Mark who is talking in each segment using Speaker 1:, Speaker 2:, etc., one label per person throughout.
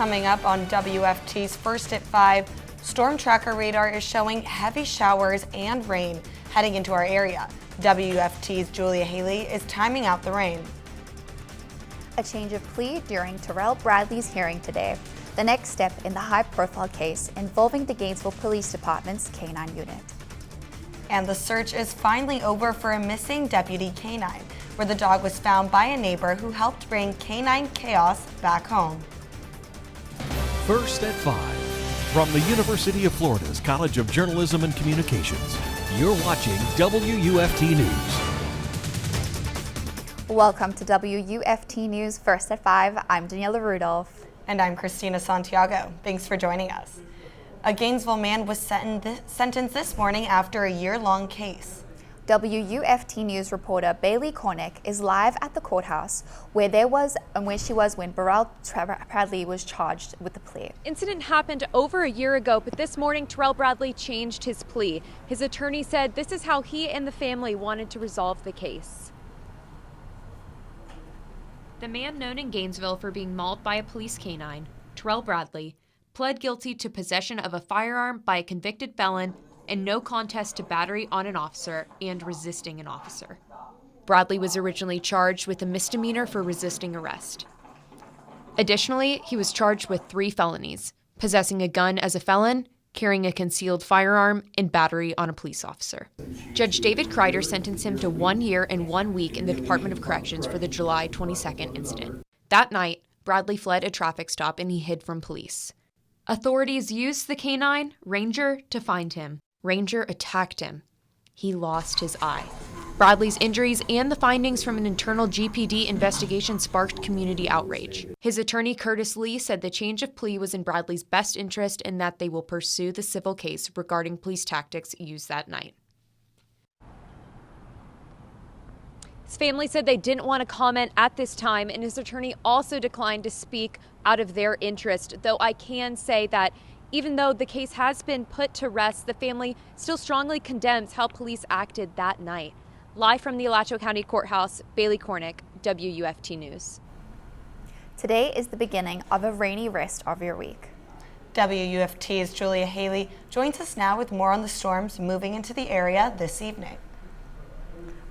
Speaker 1: Coming up on WFT's First at 5, storm tracker radar is showing heavy showers and rain heading into our area. WFT's Julia Haley is timing out the rain.
Speaker 2: A change of plea during Terrell Bradley's hearing today. The next step in the high-profile case involving the Gainesville Police Department's K-9 unit.
Speaker 1: And the search is finally over for a missing deputy canine, where the dog was found by a neighbor who helped bring canine chaos back home.
Speaker 3: First at 5. From the University of Florida's College of Journalism and Communications, you're watching WUFT News.
Speaker 2: Welcome to WUFT News First at 5. I'm Daniella Rudolph.
Speaker 1: And I'm Cristina Santiago. Thanks for joining us. A Gainesville man was sentenced this morning after a year-long case.
Speaker 2: WUFT News reporter Bailey Korinek is live at the courthouse where she was when Terrell Bradley was charged with the plea.
Speaker 4: Incident happened over a year ago, but this morning Terrell Bradley changed his plea. His attorney said this is how he and the family wanted to resolve the case. The man known in Gainesville for being mauled by a police canine, Terrell Bradley, pled guilty to possession of a firearm by a convicted felon and no contest to battery on an officer and resisting an officer. Bradley was originally charged with a misdemeanor for resisting arrest. Additionally, he was charged with 3 felonies: possessing a gun as a felon, carrying a concealed firearm, and battery on a police officer. Judge David Kreider sentenced him to 1 year and 1 week in the Department of Corrections for the July 22nd incident. That night, Bradley fled a traffic stop and he hid from police. Authorities used the canine, Ranger, to find him. Ranger attacked him. He lost his eye. Bradley's injuries and the findings from an internal GPD investigation sparked community outrage. His attorney, Curtis Lee, said the change of plea was in Bradley's best interest and that they will pursue the civil case regarding police tactics used that night. His family said they didn't want to comment at this time, and his attorney also declined to speak out of their interest, though I can say that even though the case has been put to rest, the family still strongly condemns how police acted that night. Live from the Alachua County Courthouse, Bailey Korinek, WUFT News.
Speaker 2: Today is the beginning of a rainy rest of your week.
Speaker 1: WUFT's Julia Haley joins us now with more on the storms moving into the area this evening.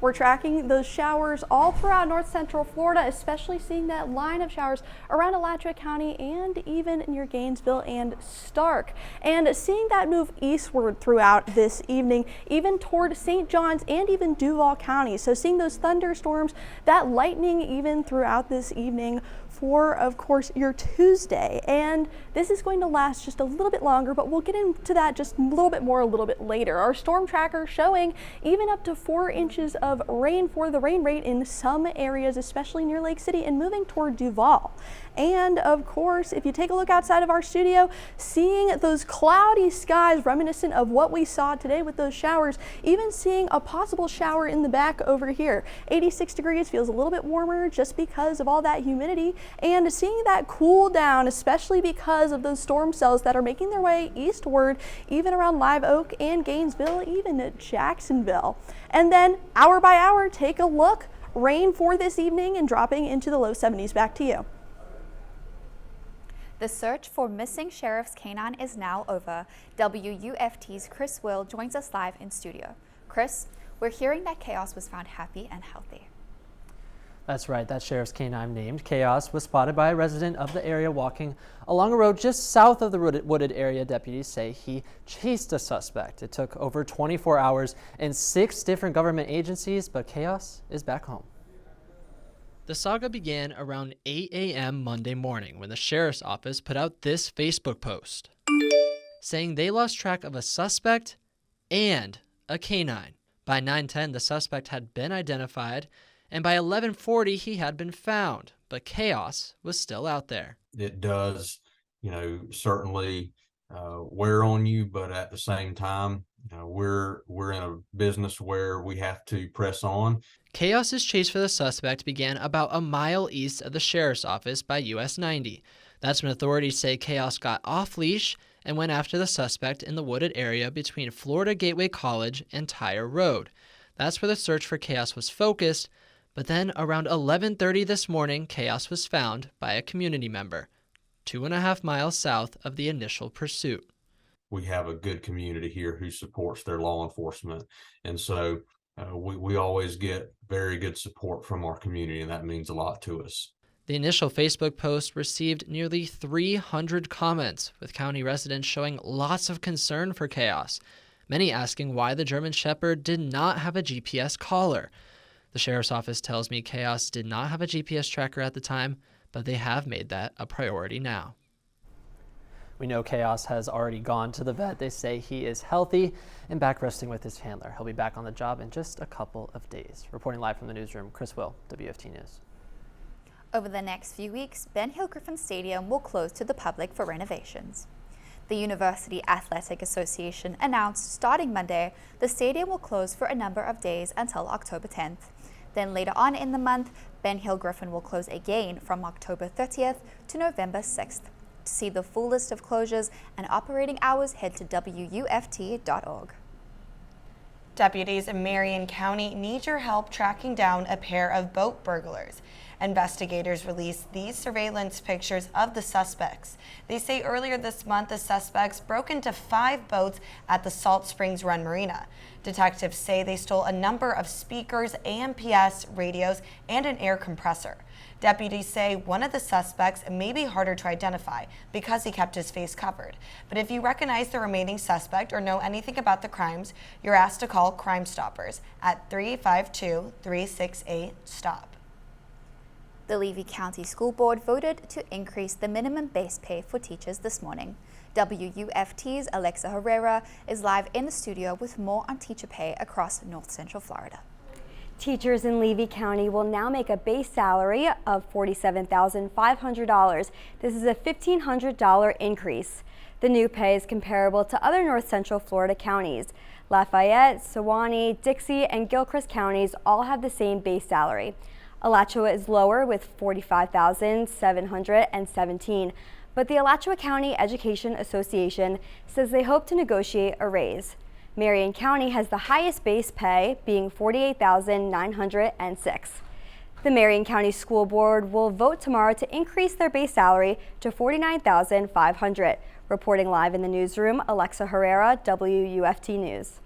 Speaker 5: We're tracking those showers all throughout north central Florida, especially seeing that line of showers around Alachua County and even near Gainesville and Stark. And seeing that move eastward throughout this evening, even toward St. Johns and even Duval County. So seeing those thunderstorms, that lightning even throughout this evening for, of course, your Tuesday. And this is going to last just a little bit longer, but we'll get into that just a little bit more a little bit later. Our storm tracker showing even up to 4 inches of rain for the rain rate in some areas, especially near Lake City and moving toward Duval. And of course, if you take a look outside of our studio, seeing those cloudy skies reminiscent of what we saw today with those showers, even seeing a possible shower in the back over here. 86 degrees, feels a little bit warmer just because of all that humidity, and seeing that cool down, especially because of those storm cells that are making their way eastward, even around Live Oak and Gainesville, even at Jacksonville. And then hour by hour, take a look. Rain for this evening and dropping into the low 70s. Back to you.
Speaker 2: The search for missing Sheriff's Canine is now over. WUFT's Chris Will joins us live in studio. Chris, we're hearing that Chaos was found happy and healthy.
Speaker 6: That's right, that Sheriff's Canine named Chaos was spotted by a resident of the area walking along a road just south of the wooded area. Deputies say he chased a suspect. It took over 24 hours and 6 different government agencies, but Chaos is back home.
Speaker 7: The saga began around 8 a.m. Monday morning when the sheriff's office put out this Facebook post saying they lost track of a suspect and a canine. By 9:10, the suspect had been identified, and by 11:40, he had been found, but Chaos was still out there.
Speaker 8: It does, certainly wear on you, but at the same time, we're in a business where we have to press on.
Speaker 7: Chaos's chase for the suspect began about a mile east of the sheriff's office by US 90. That's when authorities say Chaos got off leash and went after the suspect in the wooded area between Florida Gateway College and Tyre Road. That's where the search for Chaos was focused, but then around 11:30 this morning, Chaos was found by a community member. 2.5 miles south of the initial pursuit.
Speaker 8: We have a good community here who supports their law enforcement. And so we always get very good support from our community, and that means a lot to us.
Speaker 7: The initial Facebook post received nearly 300 comments, with county residents showing lots of concern for Chaos, many asking why the German Shepherd did not have a GPS collar. The sheriff's office tells me Chaos did not have a GPS tracker at the time, but they have made that a priority now.
Speaker 6: We know Chaos has already gone to the vet. They say he is healthy and back resting with his handler. He'll be back on the job in just a couple of days. Reporting live from the newsroom, Chris Will, WFT News.
Speaker 2: Over the next few weeks, Ben Hill Griffin Stadium will close to the public for renovations. The University Athletic Association announced starting Monday, the stadium will close for a number of days until October 10th. Then later on in the month, Ben Hill Griffin will close again from October 30th to November 6th. To see the full list of closures and operating hours, head to WUFT.org.
Speaker 1: Deputies in Marion County need your help tracking down a pair of boat burglars. Investigators released these surveillance pictures of the suspects. They say earlier this month the suspects broke into 5 boats at the Salt Springs Run Marina. Detectives say they stole a number of speakers, AMPS radios, and an air compressor. Deputies say one of the suspects may be harder to identify because he kept his face covered. But if you recognize the remaining suspect or know anything about the crimes, you're asked to call Crime Stoppers at 352-368-STOP.
Speaker 2: The Levy County School Board voted to increase the minimum base pay for teachers this morning. WUFT's Alexa Herrera is live in the studio with more on teacher pay across North Central Florida.
Speaker 9: Teachers in Levy County will now make a base salary of $47,500. This is a $1,500 increase. The new pay is comparable to other North Central Florida counties. Lafayette, Sewanee, Dixie, and Gilchrist counties all have the same base salary. Alachua is lower with $45,717, but the Alachua County Education Association says they hope to negotiate a raise. Marion County has the highest base pay, being $48,906. The Marion County School Board will vote tomorrow to increase their base salary to $49,500. Reporting live in the newsroom, Alexa Herrera, WUFT News.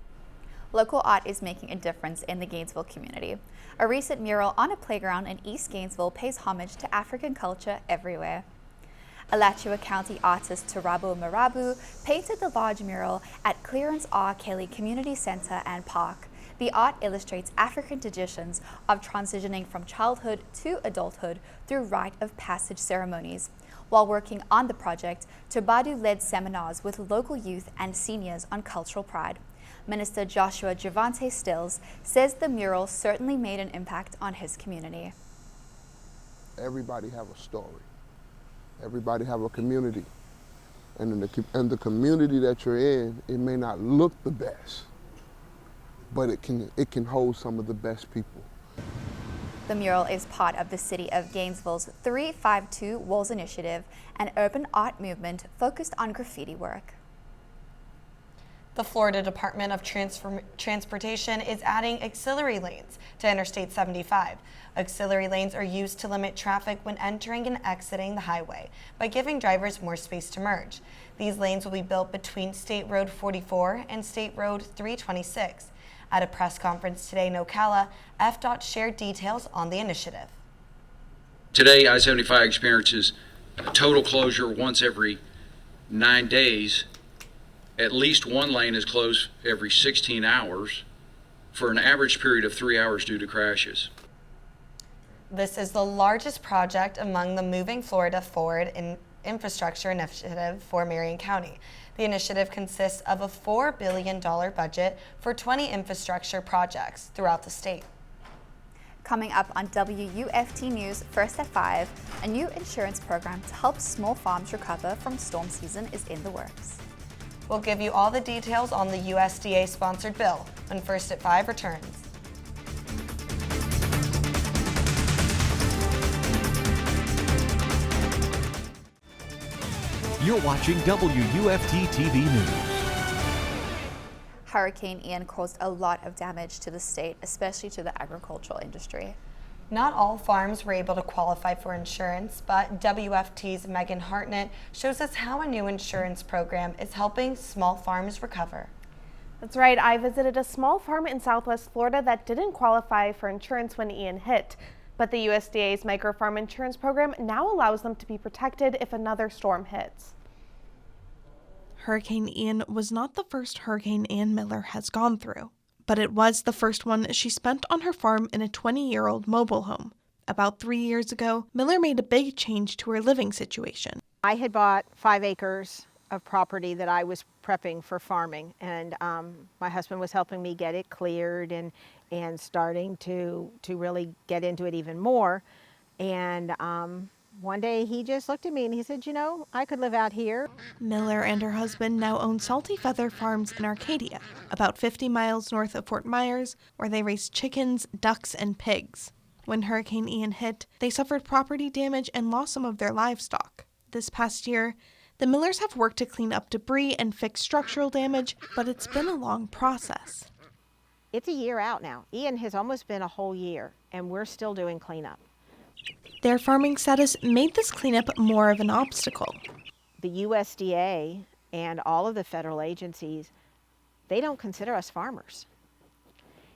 Speaker 2: Local art is making a difference in the Gainesville community. A recent mural on a playground in East Gainesville pays homage to African culture everywhere. Alachua County artist Tarabu Marabu painted the large mural at Clarence R. Kelly Community Center and Park. The art illustrates African traditions of transitioning from childhood to adulthood through rite of passage ceremonies. While working on the project, Tarbadu led seminars with local youth and seniors on cultural pride. Minister Joshua Javante Stills says the mural certainly made an impact on his community.
Speaker 10: Everybody have a story. Everybody have a community. And in the community that you're in, it may not look the best, but it can hold some of the best people.
Speaker 2: The mural is part of the City of Gainesville's 352 Walls Initiative, an urban art movement focused on graffiti work.
Speaker 1: The Florida Department of Transportation is adding auxiliary lanes to Interstate 75. Auxiliary lanes are used to limit traffic when entering and exiting the highway by giving drivers more space to merge. These lanes will be built between State Road 44 and State Road 326. At a press conference today in Ocala, FDOT shared details on the initiative.
Speaker 11: Today, I-75 experiences a total closure once every 9 days. At least one lane is closed every 16 hours for an average period of 3 hours due to crashes.
Speaker 1: This is the largest project among the Moving Florida Forward infrastructure initiative for Marion County. The initiative consists of a $4 billion budget for 20 infrastructure projects throughout the state.
Speaker 2: Coming up on WUFT News First at 5, a new insurance program to help small farms recover from storm season is in the works.
Speaker 1: We'll give you all the details on the USDA-sponsored bill when First at 5 returns.
Speaker 3: You're watching WUFT-TV News.
Speaker 2: Hurricane Ian caused a lot of damage to the state, especially to the agricultural industry.
Speaker 1: Not all farms were able to qualify for insurance, but WFT's Megan Hartnett shows us how a new insurance program is helping small farms recover.
Speaker 12: That's right. I visited a small farm in Southwest Florida that didn't qualify for insurance when Ian hit. But the USDA's microfarm insurance program now allows them to be protected if another storm hits.
Speaker 13: Hurricane Ian was not the first hurricane Ann Miller has gone through, but it was the first one she spent on her farm in a 20-year-old mobile home. About 3 years ago, Miller made a big change to her living situation.
Speaker 14: I had bought 5 acres of property that I was prepping for farming, and my husband was helping me get it cleared and starting to really get into it even more. And one day he just looked at me and he said, you know, I could live out here.
Speaker 13: Miller and her husband now own Salty Feather Farms in Arcadia, about 50 miles north of Fort Myers, where they raise chickens, ducks, and pigs. When Hurricane Ian hit, they suffered property damage and lost some of their livestock. This past year, the Millers have worked to clean up debris and fix structural damage, but it's been a long process.
Speaker 14: It's a year out now. Ian has almost been a whole year, and we're still doing cleanup.
Speaker 13: Their farming status made this cleanup more of an obstacle.
Speaker 14: The USDA and all of the federal agencies, they don't consider us farmers.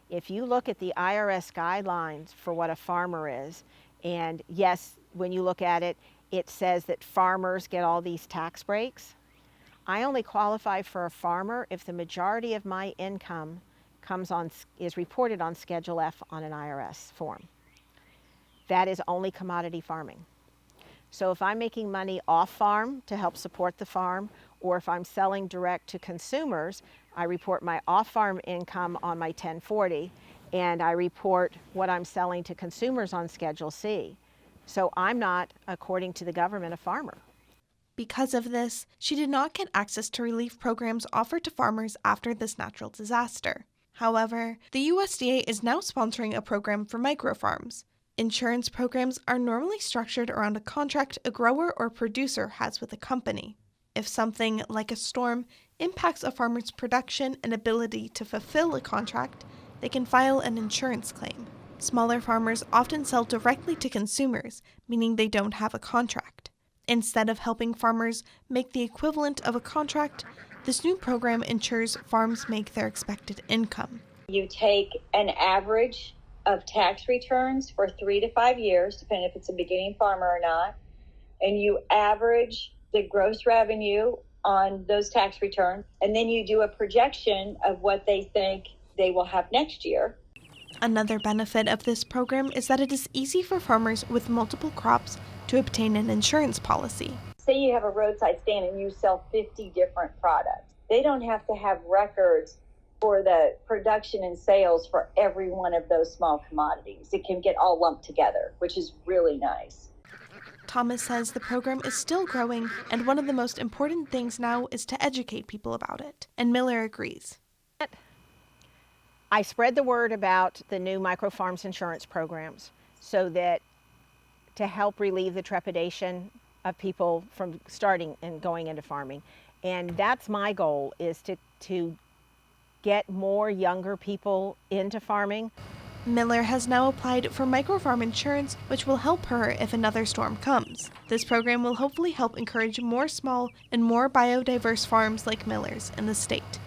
Speaker 14: If you look at the IRS guidelines for what a farmer is, and yes, when you look at it, it says that farmers get all these tax breaks. I only qualify for a farmer if the majority of my income is reported on Schedule F on an IRS form. That is only commodity farming. So if I'm making money off farm to help support the farm, or if I'm selling direct to consumers, I report my off-farm income on my 1040, and I report what I'm selling to consumers on Schedule C. So I'm not, according to the government, a farmer.
Speaker 13: Because of this, she did not get access to relief programs offered to farmers after this natural disaster. However, the USDA is now sponsoring a program for microfarms. Insurance programs are normally structured around a contract a grower or producer has with a company. If something, like a storm, impacts a farmer's production and ability to fulfill a contract, they can file an insurance claim. Smaller farmers often sell directly to consumers, meaning they don't have a contract. Instead of helping farmers make the equivalent of a contract, this new program ensures farms make their expected income.
Speaker 15: You take an average of tax returns for 3 to 5 years, depending if it's a beginning farmer or not, and you average the gross revenue on those tax returns, and then you do a projection of what they think they will have next year.
Speaker 13: Another benefit of this program is that it is easy for farmers with multiple crops to obtain an insurance policy.
Speaker 15: Say you have a roadside stand and you sell 50 different products. They don't have to have records for the production and sales for every one of those small commodities. It can get all lumped together, which is really nice.
Speaker 13: Thomas says the program is still growing, and one of the most important things now is to educate people about it. And Miller agrees.
Speaker 14: I spread the word about the new microfarms insurance programs so that to help relieve the trepidation of people from starting and going into farming. And that's my goal, is to get more younger people into farming.
Speaker 13: Miller has now applied for microfarm insurance, which will help her if another storm comes. This program will hopefully help encourage more small and more biodiverse farms like Miller's in the state.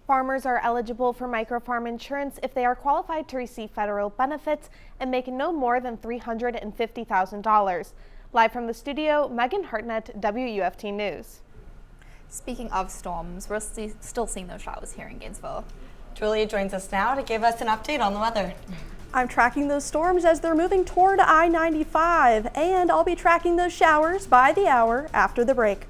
Speaker 12: Farmers are eligible for microfarm insurance if they are qualified to receive federal benefits and make no more than $350,000. Live from the studio, Megan Hartnett, WUFT News.
Speaker 2: Speaking of storms, we're still seeing those showers here in Gainesville.
Speaker 1: Julia joins us now to give us an update on the weather.
Speaker 5: I'm tracking those storms as they're moving toward I-95, and I'll be tracking those showers by the hour after the break.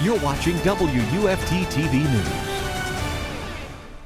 Speaker 3: You're watching WUFT-TV News.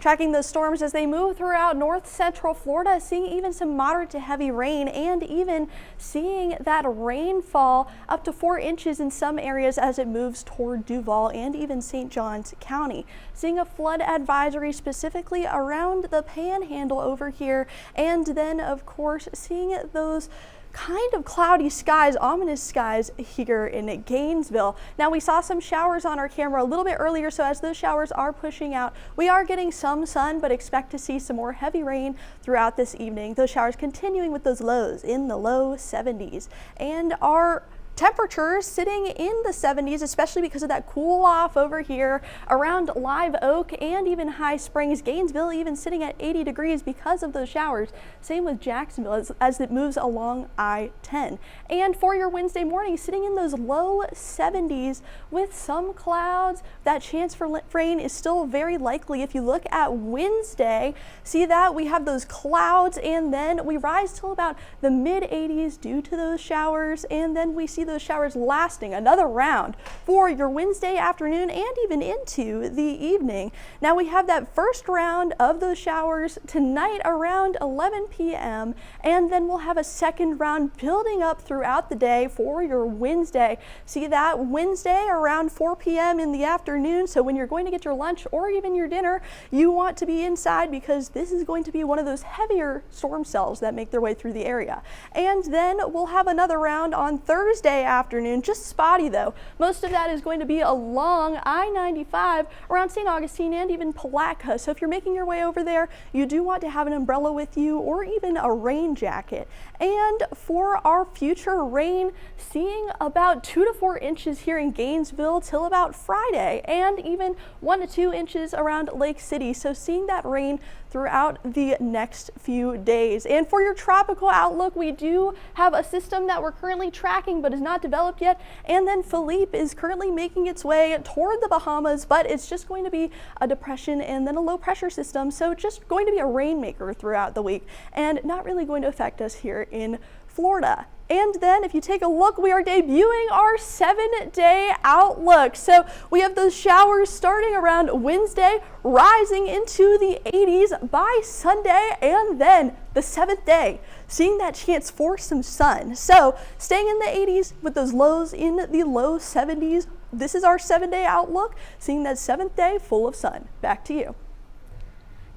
Speaker 5: Tracking those storms as they move throughout north central Florida, seeing even some moderate to heavy rain, and even seeing that rainfall up to 4 inches in some areas as it moves toward Duval and even St. Johns County. Seeing a flood advisory specifically around the Panhandle over here, and then of course seeing those kind of cloudy skies, ominous skies here in Gainesville. Now we saw some showers on our camera a little bit earlier, so as those showers are pushing out, we are getting some sun, but expect to see some more heavy rain throughout this evening. Those showers continuing with those lows in the low 70s, and our temperatures sitting in the 70s, especially because of that cool off over here around Live Oak and even High Springs. Gainesville even sitting at 80 degrees because of those showers. Same with Jacksonville as it moves along I-10. And for your Wednesday morning, sitting in those low 70s with some clouds. That chance for rain is still very likely. If you look at Wednesday, see that we have those clouds, and then we rise till about the mid 80s due to those showers, and then we see those showers lasting another round for your Wednesday afternoon and even into the evening. Now we have that first round of those showers tonight around 11 p.m. and then we'll have a second round building up throughout the day for your Wednesday. See that Wednesday around 4 p.m. in the afternoon. So when you're going to get your lunch or even your dinner, you want to be inside because this is going to be one of those heavier storm cells that make their way through the area. And then we'll have another round on Thursday afternoon, just spotty though. Most of that is going to be along I-95 around St. Augustine and even Palatka. So if you're making your way over there, you do want to have an umbrella with you or even a rain jacket. And for our future rain, seeing about 2 to 4 inches here in Gainesville till about Friday, and even 1 to 2 inches around Lake City. So seeing that rain throughout the next few days. And for your tropical outlook, we do have a system that we're currently tracking but is not developed yet. And then Philippe is currently making its way toward the Bahamas, but it's just going to be a depression and then a low pressure system. So just going to be a rainmaker throughout the week and not really going to affect us here in Florida. And then if you take a look, we are debuting our 7-day outlook. So we have those showers starting around Wednesday, rising into the 80s by Sunday, and then the 7th day, seeing that chance for some sun. So staying in the 80s with those lows in the low 70s. This is our 7-day outlook, seeing that 7th day full of sun. Back to you.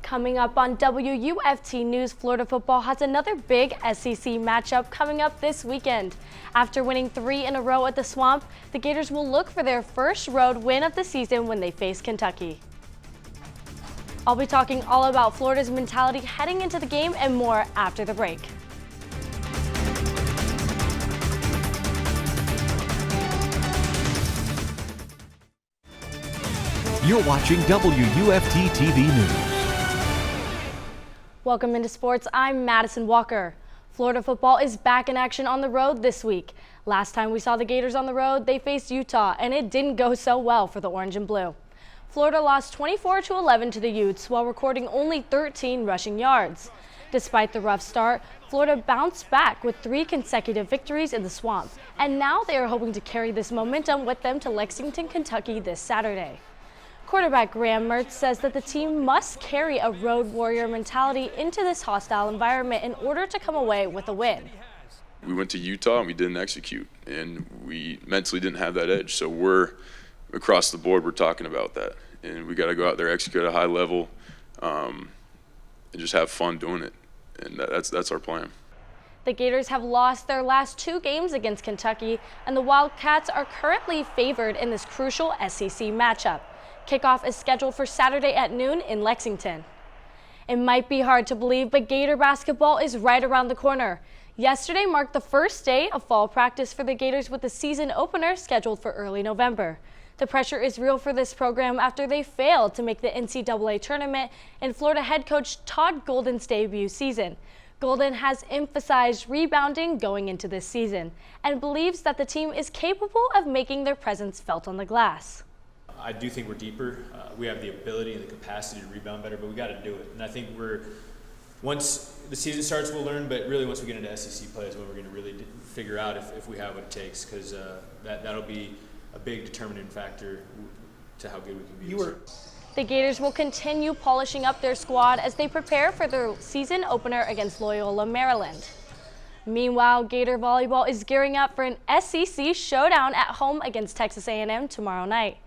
Speaker 16: Coming up on WUFT News, Florida football has another big SEC matchup coming up this weekend. After winning 3 in a row at the Swamp, the Gators will look for their first road win of the season when they face Kentucky. I'll be talking all about Florida's mentality heading into the game and more after the break.
Speaker 3: You're watching WUFT-TV News.
Speaker 16: Welcome into sports. I'm Madison Walker. Florida football is back in action on the road this week. Last time we saw the Gators on the road, they faced Utah, and it didn't go so well for the Orange and Blue. Florida lost 24-11 to the Utes while recording only 13 rushing yards. Despite the rough start, Florida bounced back with 3 consecutive victories in the Swamp, and now they are hoping to carry this momentum with them to Lexington, Kentucky this Saturday. Quarterback Graham Mertz says that the team must carry a road warrior mentality into this hostile environment in order to come away with a win.
Speaker 17: We went to Utah and we didn't execute, and we mentally didn't have that edge. So we're across the board, we're talking about that, and we got to go out there, execute at a high level, and just have fun doing it. And that's our plan.
Speaker 16: The Gators have lost their last 2 games against Kentucky, and the Wildcats are currently favored in this crucial SEC matchup. Kickoff is scheduled for Saturday at noon in Lexington. It might be hard to believe, but Gator basketball is right around the corner. Yesterday marked the first day of fall practice for the Gators, with the season opener scheduled for early November. The pressure is real for this program after they failed to make the NCAA tournament in Florida head coach Todd Golden's debut season. Golden has emphasized rebounding going into this season and believes that the team is capable of making their presence felt on the glass.
Speaker 18: I do think we're deeper. We have the ability and the capacity to rebound better, but we got to do it. And I think once the season starts, we'll learn, but really once we get into SEC play is when we're going to really figure out if we have what it takes, because that'll be a big determining factor to how good we can be.
Speaker 16: The Gators will continue polishing up their squad as they prepare for their season opener against Loyola, Maryland. Meanwhile, Gator volleyball is gearing up for an SEC showdown at home against Texas A&M tomorrow night.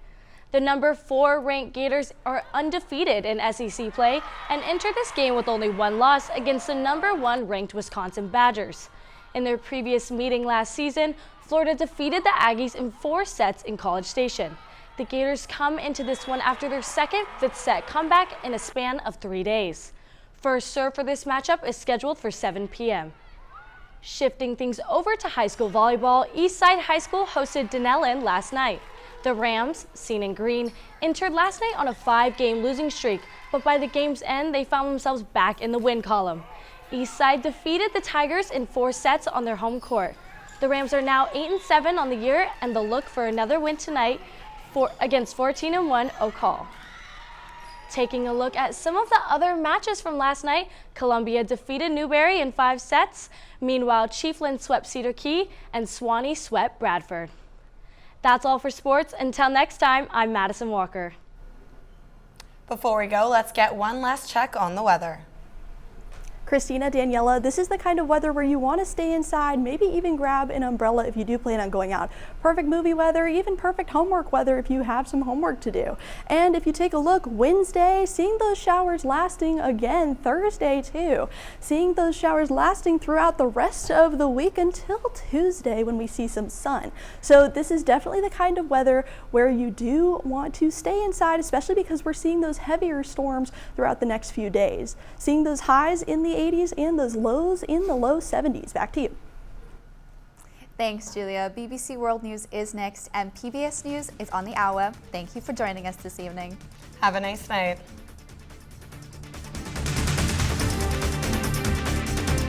Speaker 16: The number 4 ranked Gators are undefeated in SEC play and enter this game with only 1 loss against the number 1 ranked Wisconsin Badgers. In their previous meeting last season, Florida defeated the Aggies in 4 sets in College Station. The Gators come into this one after their second fifth-set comeback in a span of 3 days. First serve for this matchup is scheduled for 7 p.m. Shifting things over to high school volleyball, Eastside High School hosted Daniella last night. The Rams, seen in green, entered last night on a 5-game losing streak, but by the game's end, they found themselves back in the win column. Eastside defeated the Tigers in 4 sets on their home court. The Rams are now 8-7 on the year, and they'll look for another win tonight against 14-1 Oak Hall. Taking a look at some of the other matches from last night, Columbia defeated Newberry in 5 sets. Meanwhile, Chiefland swept Cedar Key and Swanee swept Bradford. That's all for sports. Until next time, I'm Madison Walker.
Speaker 1: Before we go, let's get one last check on the weather.
Speaker 5: Cristina, Daniella, this is the kind of weather where you want to stay inside, maybe even grab an umbrella if you do plan on going out. Perfect movie weather, even perfect homework weather if you have some homework to do. And if you take a look, Wednesday, seeing those showers lasting again, Thursday too. Seeing those showers lasting throughout the rest of the week until Tuesday when we see some sun. So this is definitely the kind of weather where you do want to stay inside, especially because we're seeing those heavier storms throughout the next few days. Seeing those highs in the 80s and those lows in the low 70s. Back to you.
Speaker 2: Thanks, Julia. BBC World News is next, and PBS News is on the hour. Thank you for joining us this evening.
Speaker 1: Have a nice night.